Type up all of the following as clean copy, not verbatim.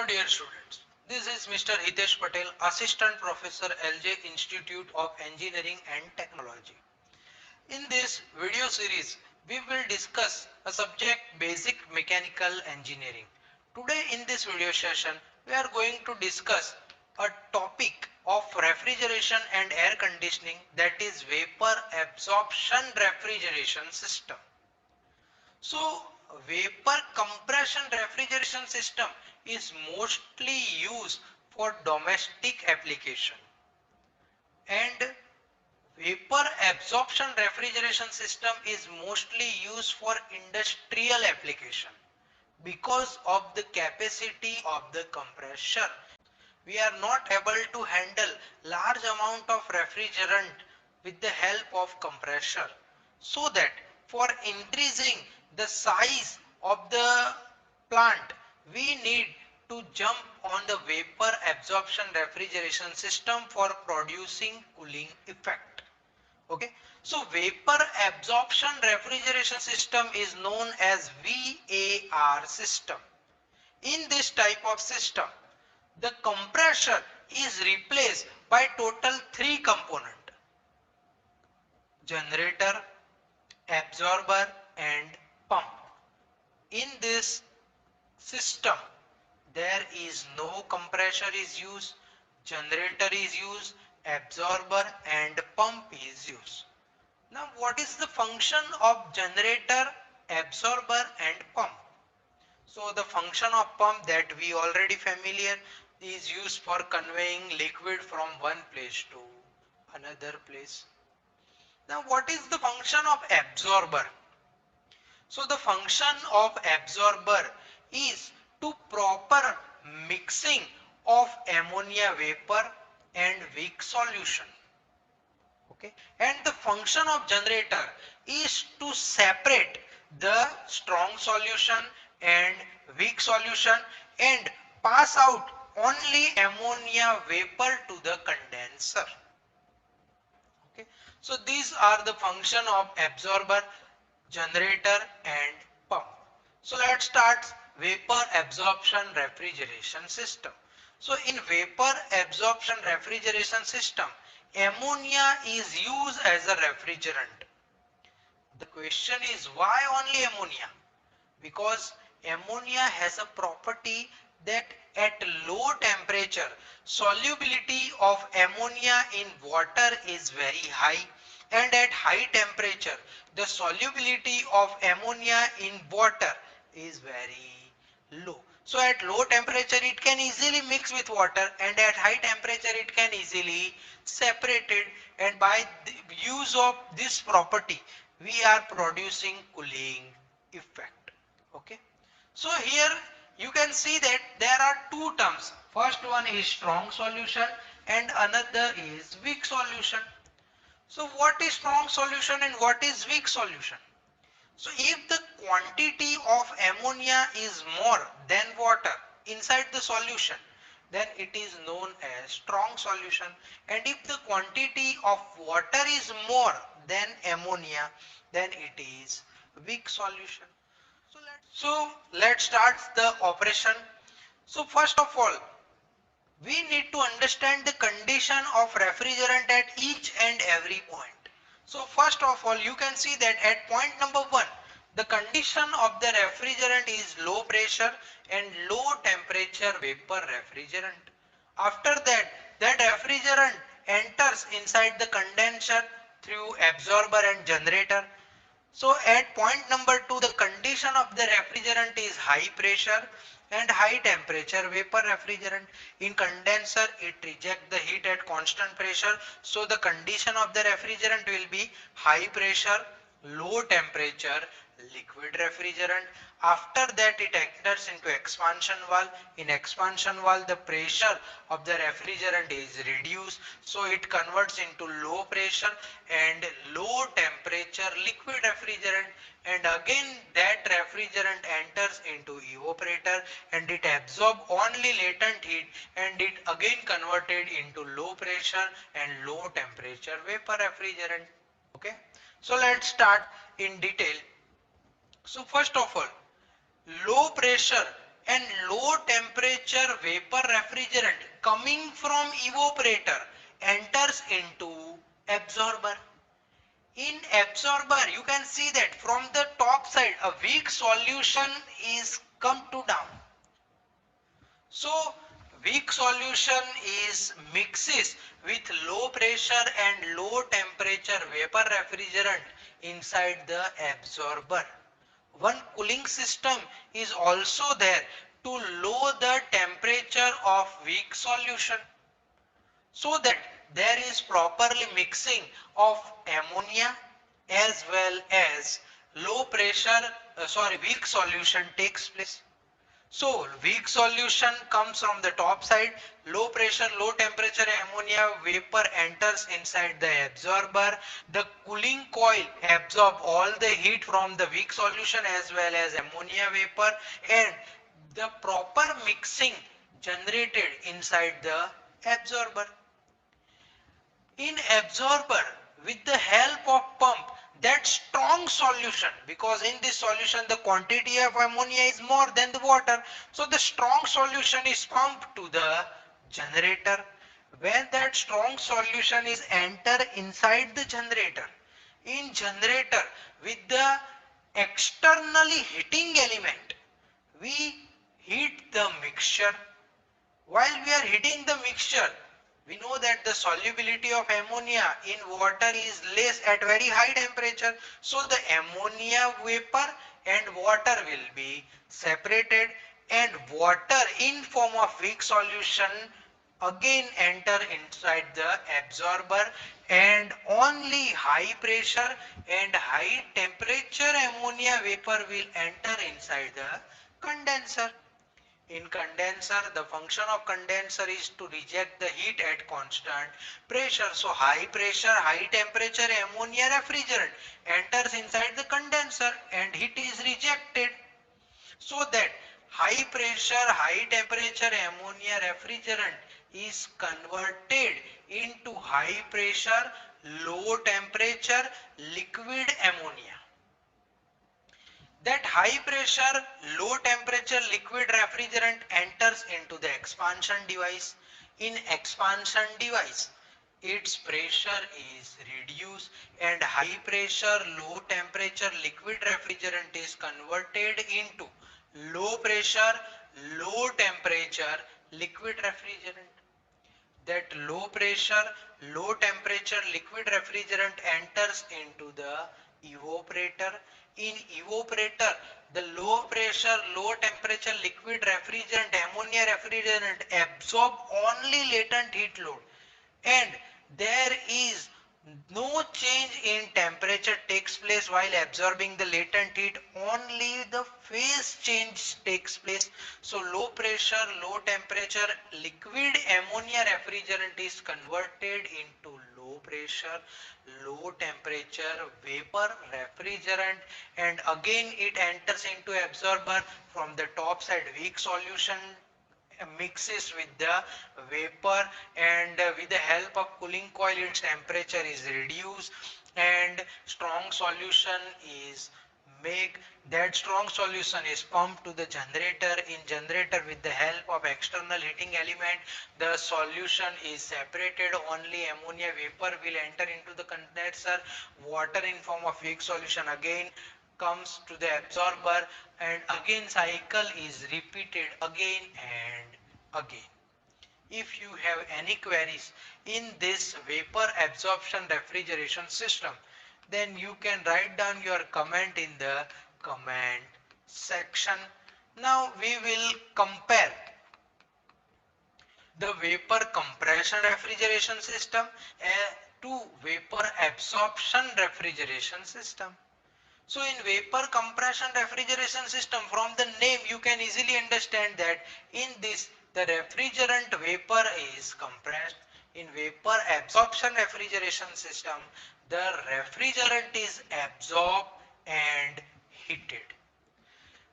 Hello dear students, this is Mr. Hitesh Patel, Assistant Professor LJ Institute of Engineering and Technology. In this video series, we will discuss a subject basic mechanical engineering. Today in this video session, we are going to discuss a topic of refrigeration and air conditioning, that is vapor absorption refrigeration system. So vapor compression refrigeration system is mostly used for domestic application, and vapor absorption refrigeration system is mostly used for industrial application because of the capacity of the compressor. We are not able to handle large amount of refrigerant with the help of compressor, so that for increasing the size of the plant we need to jump on the vapor absorption refrigeration system for producing cooling effect. Okay, so vapor absorption refrigeration system is known as VAR system. In this type of system, the compressor is replaced by total three components: generator, absorber and pump. In this system, there is no compressor is used, generator is used, absorber and pump is used. Now what is the function of generator, absorber and pump? So the function of pump, that we already familiar, is used for conveying liquid from one place to another place. Now what is the function of absorber? So the function of absorber is to proper mixing of ammonia vapor and weak solution. Okay, and the function of generator is to separate the strong solution and weak solution and pass out only ammonia vapor to the condenser. Okay, so these are the function of absorber, generator and pump. So let's start vapor absorption refrigeration system. So in vapor absorption refrigeration system, ammonia is used as a refrigerant. The question is, why only ammonia? Because ammonia has a property that at low temperature solubility of ammonia in water is very high, and at high temperature the solubility of ammonia in water is very low. So at low temperature it can easily mix with water, and at high temperature it can easily separate it, and by the use of this property we are producing cooling effect. Okay, so here you can see that there are two terms. First one is strong solution and another is weak solution. So what is strong solution and what is weak solution? So if the quantity of ammonia is more than water inside the solution, then it is known as strong solution, and if the quantity of water is more than ammonia, then it is weak solution. So let's start the operation. So first of all, we need to understand the condition of refrigerant at each and every point. So first of all, you can see that at point number 1, the condition of the refrigerant is low pressure and low temperature vapor refrigerant. After that, that refrigerant enters inside the condenser through absorber and generator. So at point number 2, the condition of the refrigerant is high pressure and high temperature vapor refrigerant. In condenser, it rejects the heat at constant pressure. So the condition of the refrigerant will be high pressure, low temperature, liquid refrigerant. After that, it enters into expansion valve. In expansion valve, the pressure of the refrigerant is reduced, so it converts into low pressure and low temperature liquid refrigerant, and again that refrigerant enters into evaporator and it absorbs only latent heat, and it again converted into low pressure and low temperature vapor refrigerant. Okay, so let's start in detail. So first of all, low pressure and low temperature vapor refrigerant coming from evaporator enters into absorber. In absorber, you can see that from the top side a weak solution is come to down. So weak solution is mixes with low pressure and low temperature vapor refrigerant inside the absorber. One cooling system is also there to lower the temperature of weak solution so that there is properly mixing of ammonia as well as low pressure weak solution takes place. So weak solution comes from the top side, low pressure, low temperature ammonia vapor enters inside the absorber. The cooling coil absorb all the heat from the weak solution as well as ammonia vapor, and the proper mixing generated inside the absorber. In absorber, with the help of pump, that strong solution, because in this solution the quantity of ammonia is more than the water, so the strong solution is pumped to the generator. When that strong solution is enter inside the generator, in generator with the externally heating element, we heat the mixture. While we are heating the mixture, we know that the solubility of ammonia in water is less at very high temperature. So the ammonia vapor and water will be separated, and water in form of weak solution again enter inside the absorber, and only high pressure and high temperature ammonia vapor will enter inside the condenser. In condenser, the function of condenser is to reject the heat at constant pressure. So high pressure, high temperature ammonia refrigerant enters inside the condenser and heat is rejected. So that high pressure, high temperature ammonia refrigerant is converted into high pressure, low temperature liquid ammonia. That high pressure, low temperature liquid refrigerant enters into the expansion device. In expansion device, its pressure is reduced and high pressure, low temperature liquid refrigerant is converted into low pressure, low temperature liquid refrigerant. That low pressure, low temperature liquid refrigerant enters into the evaporator. In evaporator, the low pressure, low temperature liquid refrigerant, ammonia refrigerant absorb only latent heat load, and there is no change in temperature takes place while absorbing the latent heat, only the phase change takes place. So low pressure, low temperature liquid ammonia refrigerant is converted into low pressure, low temperature vapor refrigerant, and again it enters into absorber. From the top side, weak solution mixes with the vapor, and with the help of cooling coil its temperature is reduced and strong solution is make. That strong solution is pumped to the generator. In generator, with the help of external heating element, the solution is separated, only ammonia vapor will enter into the condenser. Water in form of weak solution again comes to the absorber, and again cycle is repeated again and again. If you have any queries in this vapor absorption refrigeration system, then you can write down your comment in the comment section. Now we will compare the vapor compression refrigeration system to vapor absorption refrigeration system. So in vapor compression refrigeration system, from the name you can easily understand that in this the refrigerant vapor is compressed. In vapor absorption refrigeration system, the refrigerant is absorbed and heated.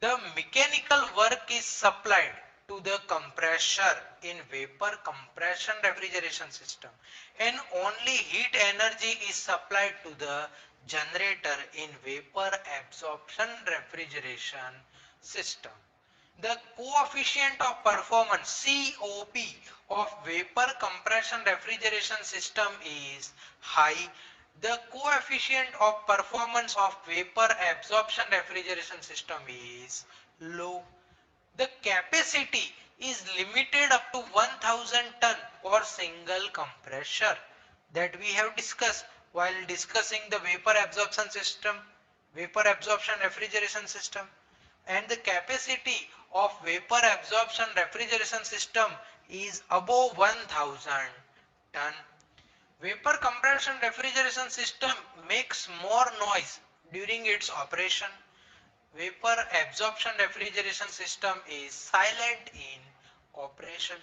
The mechanical work is supplied to the compressor in vapor compression refrigeration system, and only heat energy is supplied to the generator in vapor absorption refrigeration system. The coefficient of performance COP of vapor compression refrigeration system is high. The coefficient of performance of vapor absorption refrigeration system is low. The capacity is limited up to 1000 ton for single compressor that we have discussed while discussing the vapor absorption refrigeration system, and the capacity of vapor absorption refrigeration system is above 1000 ton. Vapor compression refrigeration system makes more noise during its operation. Vapor absorption refrigeration system is silent in operation.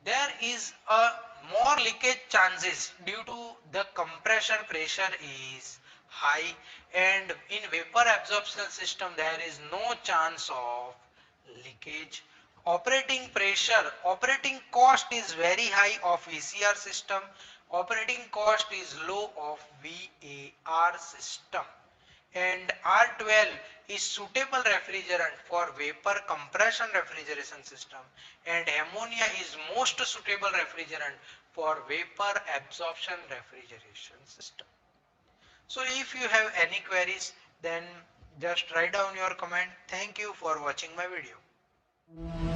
There is a more leakage chances due to the compression pressure is high, and in vapor absorption system there is no chance of leakage. Operating cost is very high of VCR system. Operating cost is low of VAR system. And R12 is suitable refrigerant for vapor compression refrigeration system, and ammonia is most suitable refrigerant for vapor absorption refrigeration system. So if you have any queries, then just write down your comment. Thank you for watching my video.